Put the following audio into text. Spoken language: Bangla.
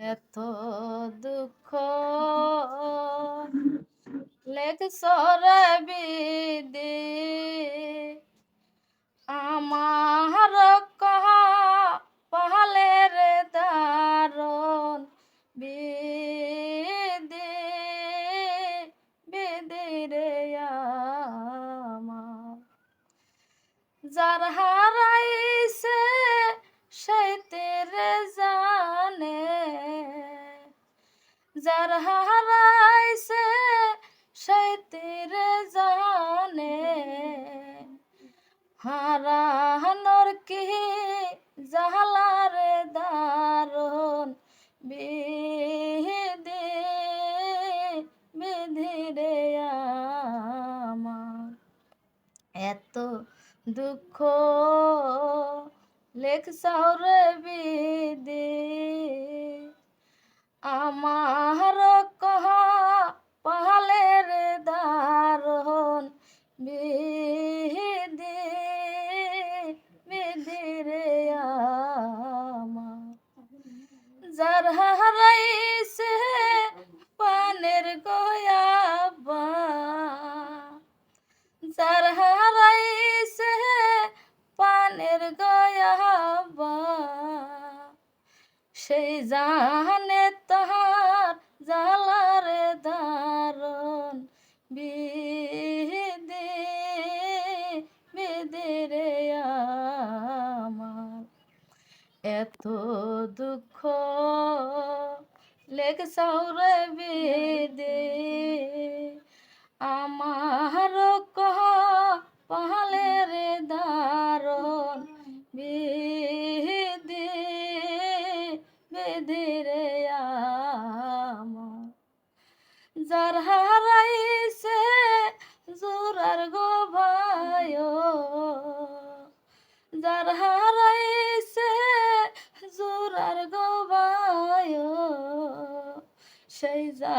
এত দুঃখ লেখ সরে বিদে আমার কহা পাহালের দারণ বিদে বিদে রে আমার যার হারাইছে সেই তেরে জানে যার হারাইছে সেই তেরে জানে হারানোর কি জাহালারে দারুন বিধি বিধি রে আমার এত দুঃখ লেখ সাউরে বিধি আমার কহা পাহালের দারুন বিধি বিধি রে আমার যার হারাইছে পানের গয়াবা যার হারাইছে পানের গয়াবা সেই জানে তাহার জালারে দারণ বিধি বিধি রে আমার এত দুঃখ লেখ সাউরে বিধি আমার কহ পাহালের দারণ বিধি বিধি রে আমার যার হারাইছে জোরার গো ভাই যার হারাইছে জোরার গো ভাই সেই যা